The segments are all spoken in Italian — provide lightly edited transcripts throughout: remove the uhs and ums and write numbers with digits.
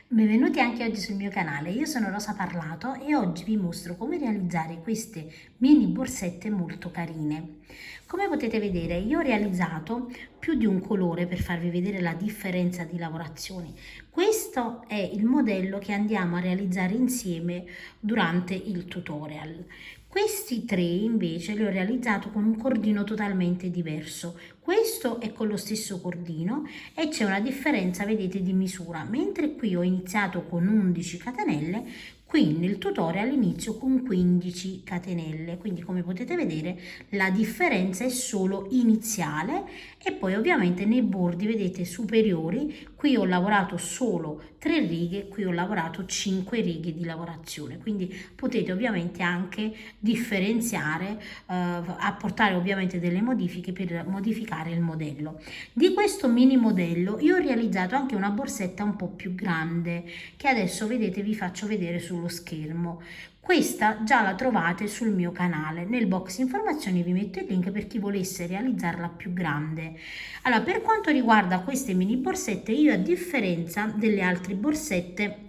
Benvenuti anche oggi sul mio canale, io sono Rosa Parlato e oggi vi mostro come realizzare queste mini borsette molto carine. Come potete vedere io ho realizzato più di un colore per farvi vedere la differenza di lavorazioni. Questo è il modello che andiamo a realizzare insieme durante il tutorial. Questi tre invece li ho realizzato con un cordino totalmente diverso. Questo è con lo stesso cordino e c'è una differenza, vedete, di misura. Mentre qui ho iniziato con 11 catenelle, qui nel tutorial inizio con 15 catenelle, quindi come potete vedere la differenza è solo iniziale. E poi ovviamente nei bordi, vedete, superiori, qui ho lavorato solo 3 righe, qui ho lavorato 5 righe di lavorazione, quindi potete ovviamente anche differenziare, apportare ovviamente delle modifiche per modificare il modello. Di questo mini modello io ho realizzato anche una borsetta un po' più grande che adesso vedete vi faccio vedere sullo schermo. Questa già la trovate sul mio canale, nel box informazioni vi metto il link per chi volesse realizzarla più grande. Allora, per quanto riguarda queste mini borsette, io a differenza delle altre borsette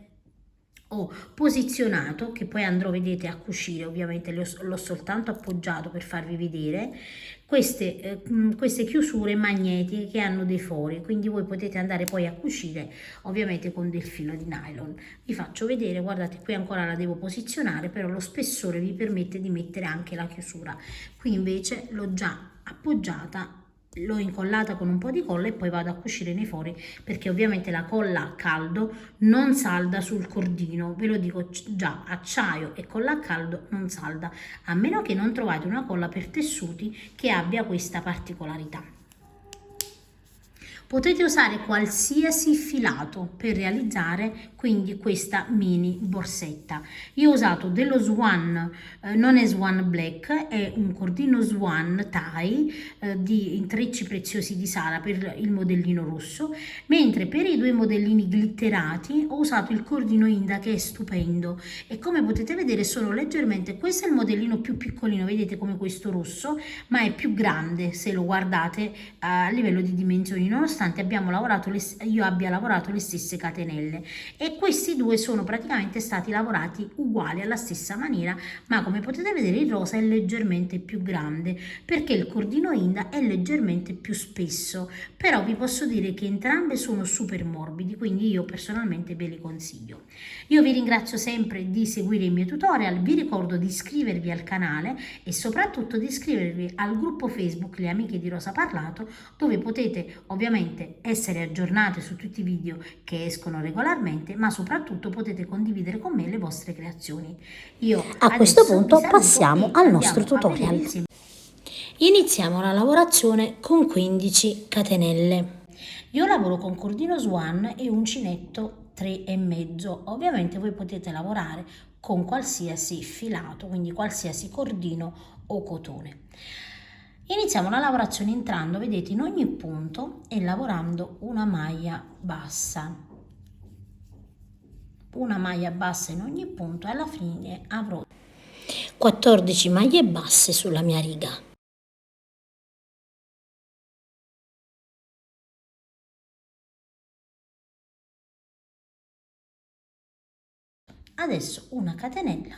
ho posizionato, che poi andrò, vedete, a cucire, ovviamente l'ho soltanto appoggiato per farvi vedere, queste chiusure magnetiche che hanno dei fori, quindi voi potete andare poi a cucire ovviamente con del filo di nylon. Vi faccio vedere, guardate, qui ancora la devo posizionare, però lo spessore vi permette di mettere anche la chiusura. Qui invece l'ho già appoggiata, l'ho incollata con un po' di colla e poi vado a cucire nei fori, perché ovviamente la colla a caldo non salda sul cordino, ve lo dico già, acciaio e colla a caldo non salda, a meno che non trovate una colla per tessuti che abbia questa particolarità. Potete usare qualsiasi filato per realizzare quindi questa mini borsetta. Io ho usato dello Swan, non è Swan Black, è un cordino Swan Tie di intrecci preziosi di Sara per il modellino rosso, mentre per i due modellini glitterati ho usato il cordino Inda, che è stupendo, e come potete vedere sono leggermente, questo è il modellino più piccolino, vedete, come questo rosso, ma è più grande se lo guardate a livello di dimensioni, nonostante io abbia lavorato le stesse catenelle, e questi due sono praticamente stati lavorati uguali alla stessa maniera, ma come potete vedere il rosa è leggermente più grande perché il cordino Inda è leggermente più spesso, però vi posso dire che entrambe sono super morbidi, quindi io personalmente ve li consiglio. Io vi ringrazio sempre di seguire i miei tutorial, vi ricordo di iscrivervi al canale e soprattutto di iscrivervi al gruppo Facebook Le Amiche di Rosa Parlato, dove potete ovviamente essere aggiornate su tutti i video che escono regolarmente, ma soprattutto potete condividere con me le vostre creazioni. Io a questo punto passiamo al nostro tutorial. Iniziamo la lavorazione con 15 catenelle. Io lavoro con cordino Swan e uncinetto 3,5. Ovviamente voi potete lavorare con qualsiasi filato, quindi qualsiasi cordino o cotone. Iniziamo la lavorazione entrando, vedete, in ogni punto e lavorando una maglia bassa. Una maglia bassa in ogni punto e alla fine avrò 14 maglie basse sulla mia riga. Adesso una catenella,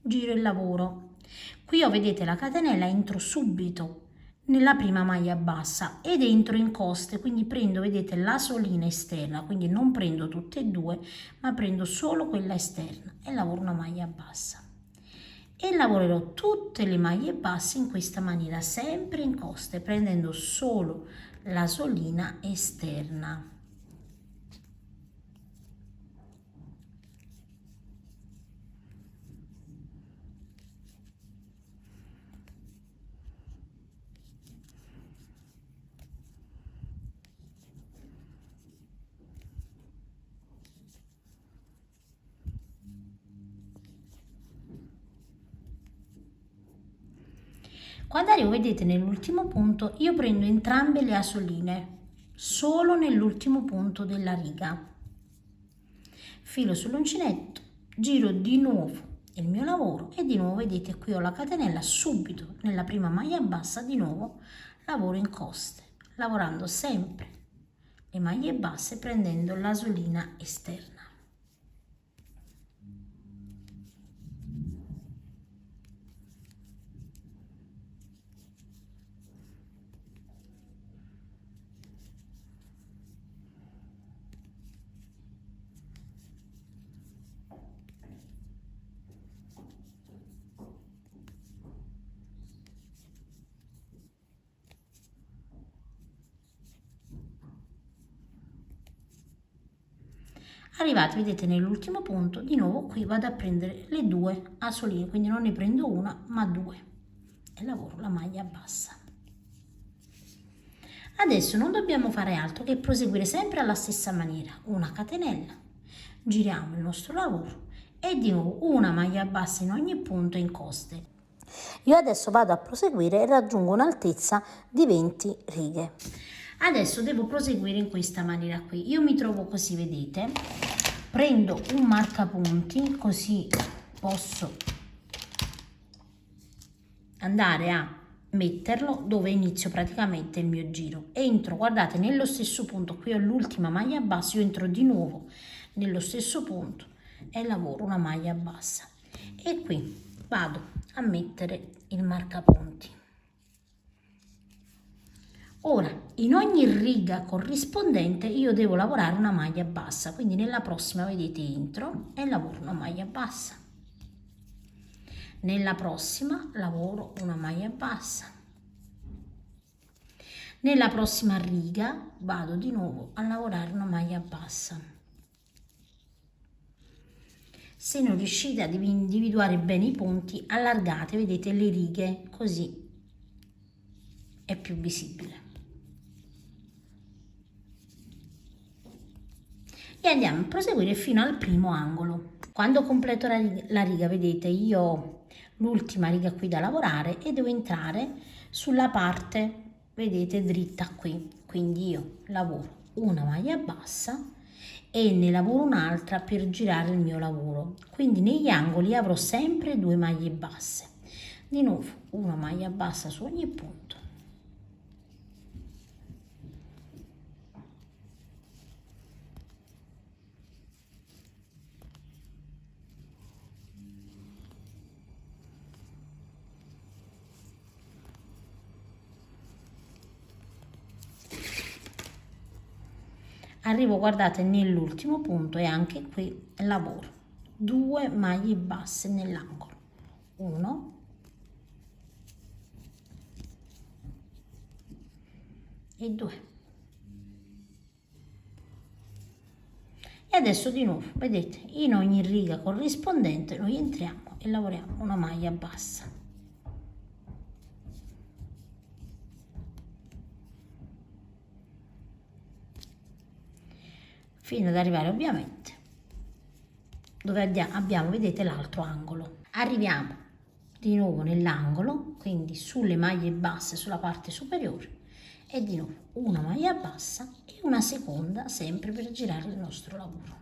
giro il lavoro. Qui vedete la catenella, entro subito nella prima maglia bassa ed entro in coste, quindi prendo, vedete, la solina esterna, quindi non prendo tutte e due, ma prendo solo quella esterna e lavoro una maglia bassa. E lavorerò tutte le maglie basse in questa maniera, sempre in coste, prendendo solo la solina esterna. Quando arrivo, vedete, nell'ultimo punto, io prendo entrambe le asoline, solo nell'ultimo punto della riga. Filo sull'uncinetto, giro di nuovo il mio lavoro e di nuovo, vedete, qui ho la catenella subito nella prima maglia bassa, di nuovo lavoro in coste, lavorando sempre le maglie basse prendendo l'asolina esterna. Arrivati, vedete, nell'ultimo punto, di nuovo qui vado a prendere le 2 asoline, quindi non ne prendo una ma 2 e lavoro la maglia bassa. Adesso non dobbiamo fare altro che proseguire sempre alla stessa maniera, una catenella, giriamo il nostro lavoro e di nuovo una maglia bassa in ogni punto in coste. Io adesso vado a proseguire e raggiungo un'altezza di 20 righe. Adesso devo proseguire in questa maniera qui. Io mi trovo così, vedete, prendo un marcapunti così posso andare a metterlo dove inizio praticamente il mio giro. Entro, guardate, nello stesso punto, qui ho l'ultima maglia bassa, io entro di nuovo nello stesso punto e lavoro una maglia bassa e qui vado a mettere il marcapunti. Ora, in ogni riga corrispondente io devo lavorare una maglia bassa, quindi nella prossima, vedete, entro e lavoro una maglia bassa. Nella prossima lavoro una maglia bassa. Nella prossima riga vado di nuovo a lavorare una maglia bassa. Se non riuscite ad individuare bene i punti, allargate, vedete, le righe, così è più visibile. E andiamo a proseguire fino al primo angolo. Quando completo la riga, vedete, io ho l'ultima riga qui da lavorare e devo entrare sulla parte, vedete, dritta qui. Quindi io lavoro una maglia bassa e ne lavoro un'altra per girare il mio lavoro. Quindi negli angoli avrò sempre 2 maglie basse. Di nuovo una maglia bassa su ogni punto. Arrivo, guardate, nell'ultimo punto e anche qui lavoro 2 maglie basse nell'angolo, 1 e 2. E adesso di nuovo, vedete, in ogni riga corrispondente noi entriamo e lavoriamo una maglia bassa. Fino ad arrivare ovviamente dove abbiamo, vedete, l'altro angolo. Arriviamo di nuovo nell'angolo, quindi sulle maglie basse sulla parte superiore e di nuovo una maglia bassa e una seconda sempre per girare il nostro lavoro.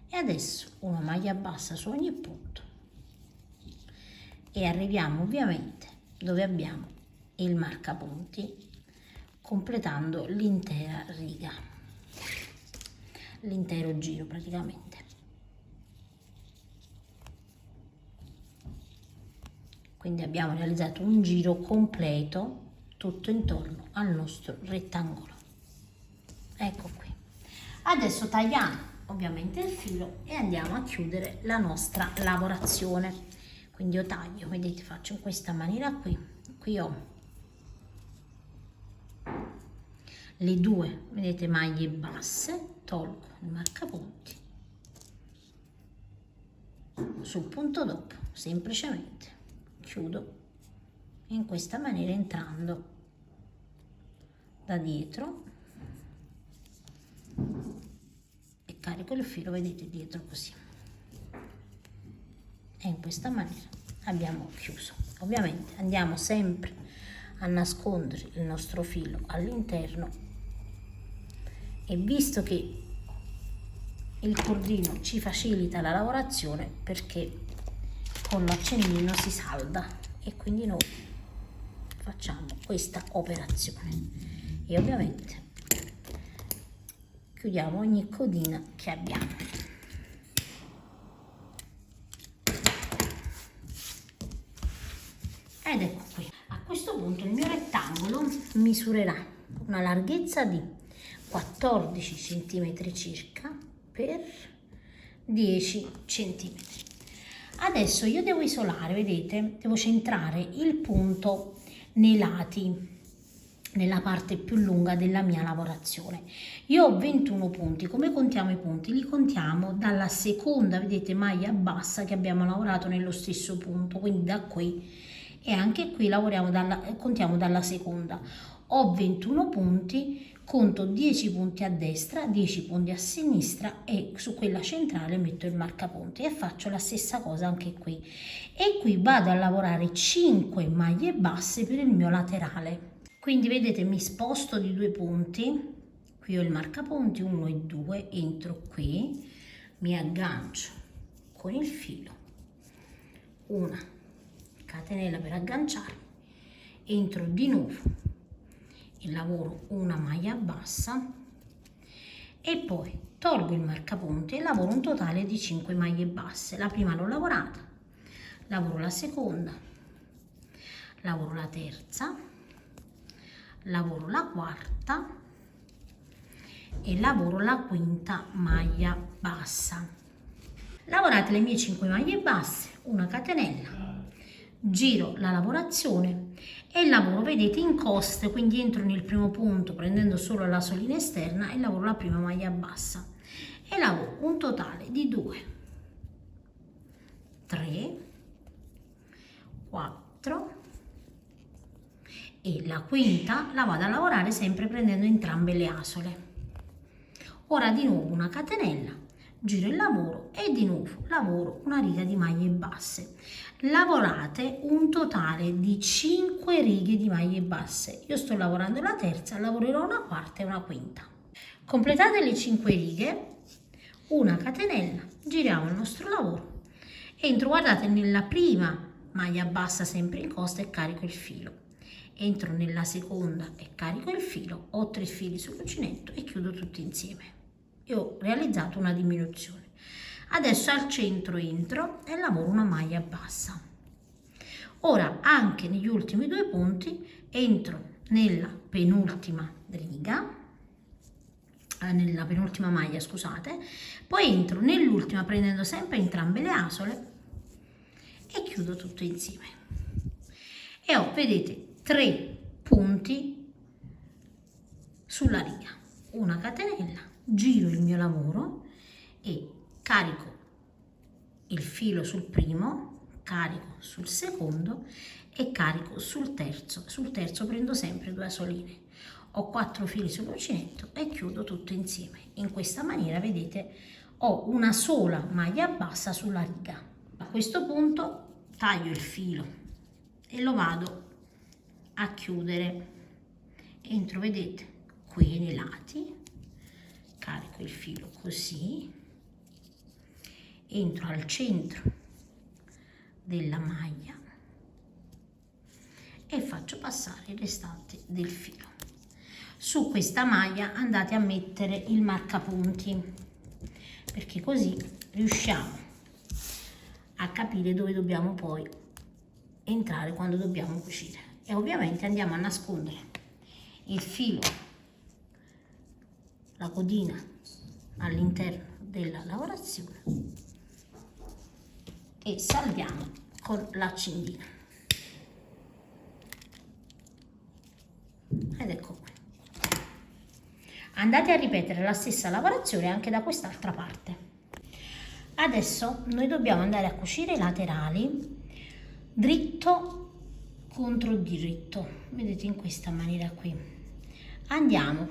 E adesso una maglia bassa su ogni punto e arriviamo ovviamente dove abbiamo il marcapunti, completando l'intera riga, l'intero giro praticamente. Quindi abbiamo realizzato un giro completo tutto intorno al nostro rettangolo. Ecco qui. Adesso tagliamo ovviamente il filo e andiamo a chiudere la nostra lavorazione. Quindi io taglio, vedete, faccio in questa maniera qui. Qui ho le 2, vedete, maglie basse, tolgo il marcapunti sul punto dopo, semplicemente chiudo in questa maniera entrando da dietro e carico il filo, vedete, dietro così, e in questa maniera abbiamo chiuso. Ovviamente andiamo sempre a nascondere il nostro filo all'interno e visto che il cordino ci facilita la lavorazione perché con l'accendino si salda e quindi noi facciamo questa operazione e ovviamente chiudiamo ogni codina che abbiamo. Ed ecco qui, a questo punto il mio rettangolo misurerà una larghezza di 14 cm circa per 10 cm. Adesso io devo isolare, vedete, devo centrare il punto nei lati nella parte più lunga della mia lavorazione. Io ho 21 punti. Come contiamo i punti? Li contiamo dalla seconda, vedete, maglia bassa che abbiamo lavorato nello stesso punto, quindi da qui, e anche qui contiamo dalla seconda. Ho 21 punti, conto 10 punti a destra, 10 punti a sinistra e su quella centrale metto il marcapunti e faccio la stessa cosa anche qui. E qui vado a lavorare 5 maglie basse per il mio laterale. Quindi vedete, mi sposto di 2 punti, qui ho il marcapunti 1 e 2, entro qui, mi aggancio con il filo, una catenella per agganciarmi, entro di nuovo e lavoro una maglia bassa e poi tolgo il marcapunti e lavoro un totale di 5 maglie basse. La prima l'ho lavorata, lavoro la seconda, lavoro la terza, lavoro la quarta e lavoro la quinta maglia bassa. Lavorate le mie 5 maglie basse, una catenella, giro la lavorazione e lavoro, vedete, in coste, quindi entro nel primo punto prendendo solo la solina esterna e lavoro la prima maglia bassa e lavoro un totale di 2, 3, 4 e la quinta la vado a lavorare sempre prendendo entrambe le asole. Ora di nuovo una catenella, giro il lavoro e di nuovo lavoro una riga di maglie basse. Lavorate un totale di 5 righe di maglie basse. Io sto lavorando la terza, lavorerò una quarta e una quinta. Completate le 5 righe, una catenella, giriamo il nostro lavoro, entro, guardate, nella prima maglia bassa sempre in costa e carico il filo. Entro nella seconda e carico il filo, ho 3 fili sull'uncinetto e chiudo tutti insieme. E ho realizzato una diminuzione. Adesso al centro entro e lavoro una maglia bassa. Ora anche negli ultimi 2 punti entro nella penultima riga, nella penultima maglia, scusate, poi entro nell'ultima prendendo sempre entrambe le asole e chiudo tutto insieme. E ho, vedete, 3 punti sulla riga, una catenella, giro il mio lavoro e carico il filo sul primo, carico sul secondo e carico sul terzo. Sul terzo prendo sempre 2 asoline. Ho 4 fili sull'uncinetto e chiudo tutto insieme. In questa maniera, vedete, ho una sola maglia bassa sulla riga. A questo punto taglio il filo e lo vado a chiudere. Entro, vedete, qui nei lati, carico il filo così, entro al centro della maglia e faccio passare il restante del filo. Su questa maglia andate a mettere il marcapunti, perché così riusciamo a capire dove dobbiamo poi entrare quando dobbiamo cucire. E ovviamente andiamo a nascondere il filo, la codina, all'interno della lavorazione e salviamo con l'accendino. Ed ecco qui. Andate a ripetere la stessa lavorazione anche da quest'altra parte. Adesso noi dobbiamo andare a cucire i laterali dritto contro dritto, vedete, in questa maniera qui. Andiamo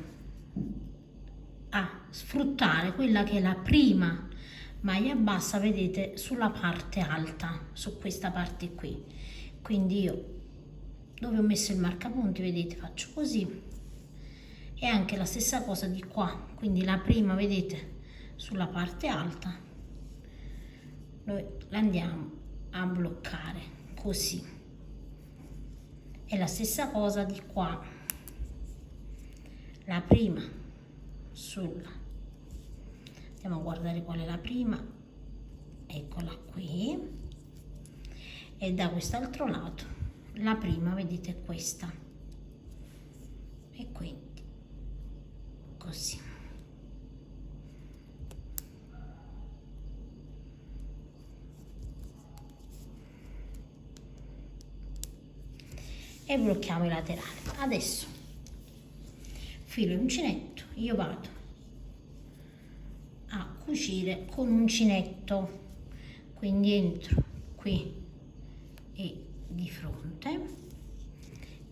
a sfruttare quella che è la prima maglia bassa, vedete, sulla parte alta, su questa parte qui. Quindi io, dove ho messo il marcapunti, vedete, faccio così e anche la stessa cosa di qua. Quindi la prima, vedete, sulla parte alta noi la andiamo a bloccare così. E la stessa cosa di qua, la prima sulla, andiamo a guardare qual è la prima, eccola qui, e da quest'altro lato la prima, vedete, è questa, e quindi così. E blocchiamo i laterali. Adesso filo e uncinetto, io vado a cucire con uncinetto, quindi entro qui e di fronte,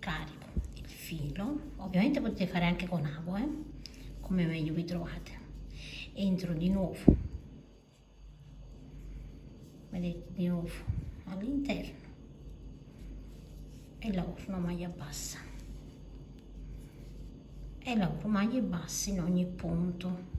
carico il filo, ovviamente potete fare anche con ago, come meglio vi trovate, entro di nuovo, vedete, di nuovo all'interno e lavoro una maglia bassa e lavoro maglie basse in ogni punto.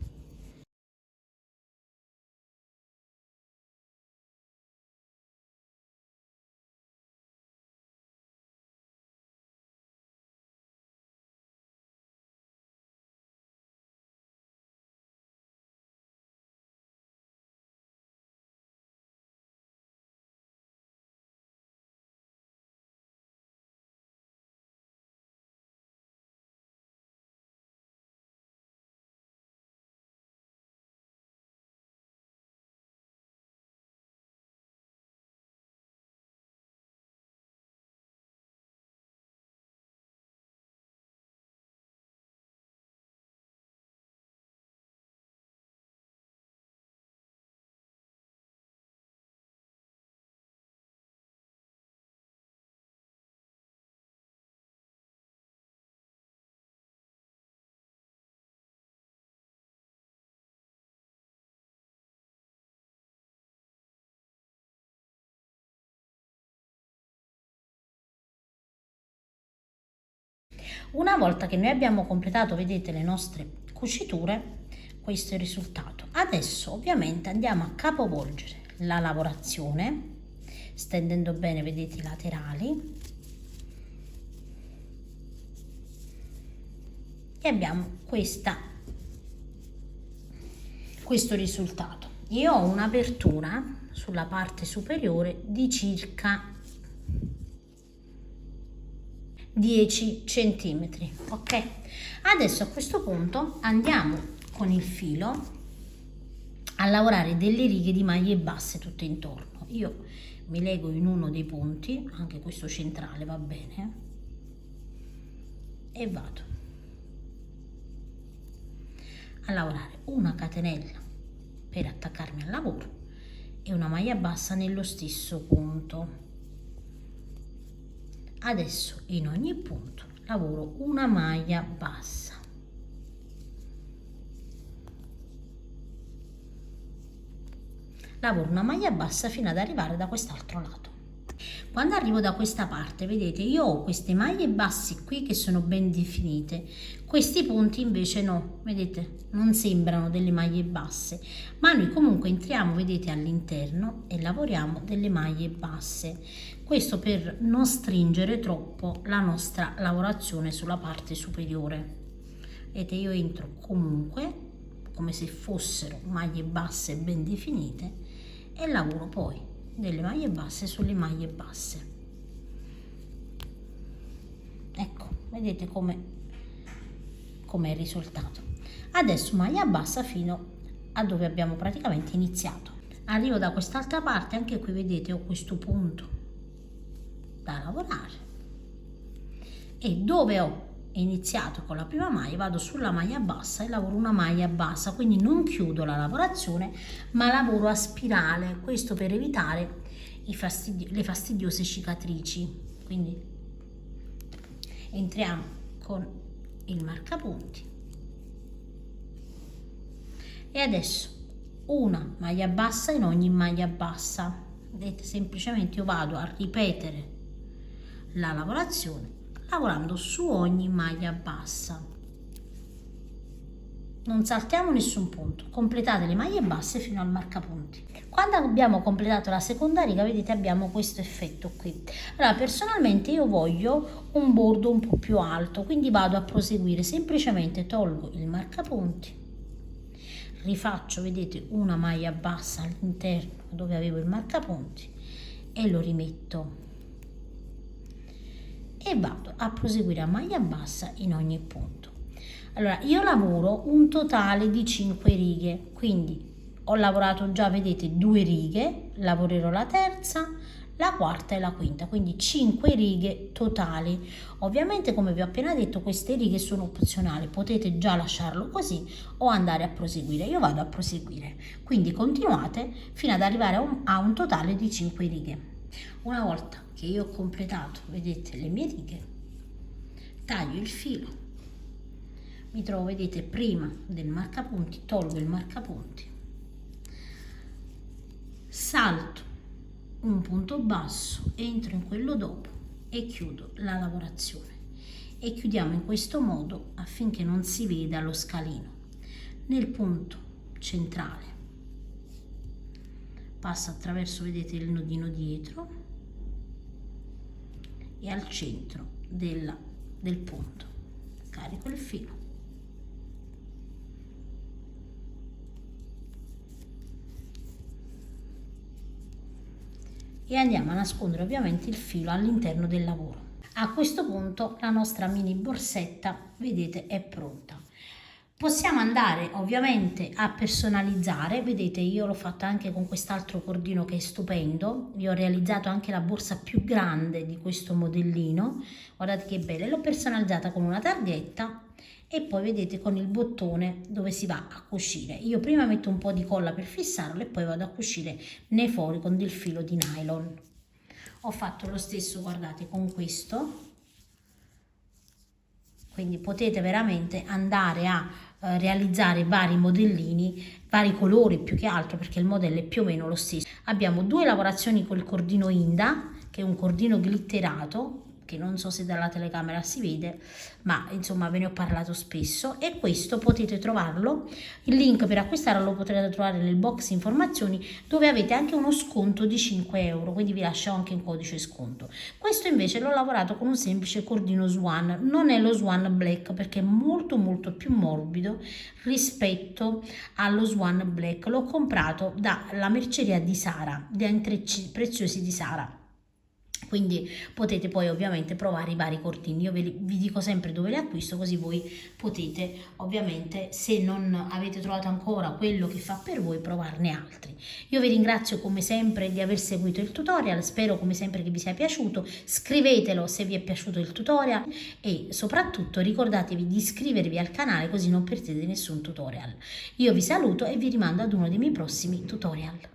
Una volta che noi abbiamo completato, vedete, le nostre cuciture, questo è il risultato. Adesso ovviamente andiamo a capovolgere la lavorazione, stendendo bene, vedete, i laterali, e abbiamo questo risultato. Io ho un'apertura sulla parte superiore di circa 10 centimetri, ok? Adesso a questo punto andiamo con il filo a lavorare delle righe di maglie basse tutto intorno. Io mi lego in uno dei punti, anche questo centrale va bene, e vado a lavorare una catenella per attaccarmi al lavoro e una maglia bassa nello stesso punto. Adesso in ogni punto lavoro una maglia bassa, lavoro una maglia bassa fino ad arrivare da quest'altro lato. Quando arrivo da questa parte, vedete, io ho queste maglie basse qui che sono ben definite, questi punti invece no, vedete, non sembrano delle maglie basse, ma noi comunque entriamo, vedete, all'interno e lavoriamo delle maglie basse. Questo per non stringere troppo la nostra lavorazione sulla parte superiore. Vedete, io entro comunque come se fossero maglie basse ben definite e lavoro poi delle maglie basse sulle maglie basse. Ecco, vedete come è il risultato. Adesso maglia bassa fino a dove abbiamo praticamente iniziato. Arrivo da quest'altra parte, anche qui vedete ho questo punto da lavorare e dove ho iniziato con la prima maglia vado sulla maglia bassa e lavoro una maglia bassa, quindi non chiudo la lavorazione ma lavoro a spirale, questo per evitare le fastidiose cicatrici. Quindi entriamo con il marcapunti e adesso una maglia bassa in ogni maglia bassa. Vedete, semplicemente io vado a ripetere la lavorazione lavorando su ogni maglia bassa. Non saltiamo nessun punto, completate le maglie basse fino al marcapunti. Quando abbiamo completato la seconda riga, vedete, abbiamo questo effetto qui. Allora, personalmente io voglio un bordo un po' più alto, quindi vado a proseguire, semplicemente tolgo il marcapunti, rifaccio, vedete, una maglia bassa all'interno dove avevo il marcapunti e lo rimetto e vado a proseguire a maglia bassa in ogni punto. Allora, io lavoro un totale di 5 righe, quindi ho lavorato già, vedete, 2 righe, lavorerò la terza, la quarta e la quinta, quindi 5 righe totali. Ovviamente, come vi ho appena detto, queste righe sono opzionali, potete già lasciarlo così o andare a proseguire. Io vado a proseguire, quindi continuate fino ad arrivare a un totale di 5 righe. Una volta che io ho completato, vedete, le mie righe, taglio il filo, mi trovo, vedete, prima del marcapunti, tolgo il marcapunti, salto un punto basso, entro in quello dopo e chiudo la lavorazione, e chiudiamo in questo modo affinché non si veda lo scalino. Nel punto centrale passo attraverso, vedete, il nodino dietro e al centro del punto carico il filo, e andiamo a nascondere ovviamente il filo all'interno del lavoro. A questo punto la nostra mini borsetta, vedete, è pronta. Possiamo andare ovviamente a personalizzare, vedete, io l'ho fatta anche con quest'altro cordino che è stupendo, vi ho realizzato anche la borsa più grande di questo modellino, guardate che bella, l'ho personalizzata con una targhetta e poi vedete con il bottone dove si va a cucire. Io prima metto un po' di colla per fissarlo e poi vado a cucire nei fori con del filo di nylon. Ho fatto lo stesso, guardate, con questo, quindi potete veramente andare a realizzare vari modellini, vari colori più che altro, perché il modello è più o meno lo stesso. Abbiamo 2 lavorazioni col cordino Inda, che è un cordino glitterato, che non so se dalla telecamera si vede, ma insomma ve ne ho parlato spesso, e questo potete trovarlo, il link per acquistarlo lo potrete trovare nel box informazioni, dove avete anche uno sconto di 5 euro, quindi vi lascio anche un codice sconto. Questo invece l'ho lavorato con un semplice cordino Swan, non è lo Swan Black perché è molto più morbido rispetto allo Swan Black. L'ho comprato dalla merceria di Sara, da Intrecci Preziosi di Sara. Quindi potete poi ovviamente provare i vari cordini. Io vi dico sempre dove li acquisto, così voi potete ovviamente, se non avete trovato ancora quello che fa per voi, provarne altri. Io vi ringrazio come sempre di aver seguito il tutorial, spero come sempre che vi sia piaciuto, scrivetelo se vi è piaciuto il tutorial e soprattutto ricordatevi di iscrivervi al canale così non perdete nessun tutorial. Io vi saluto e vi rimando ad uno dei miei prossimi tutorial.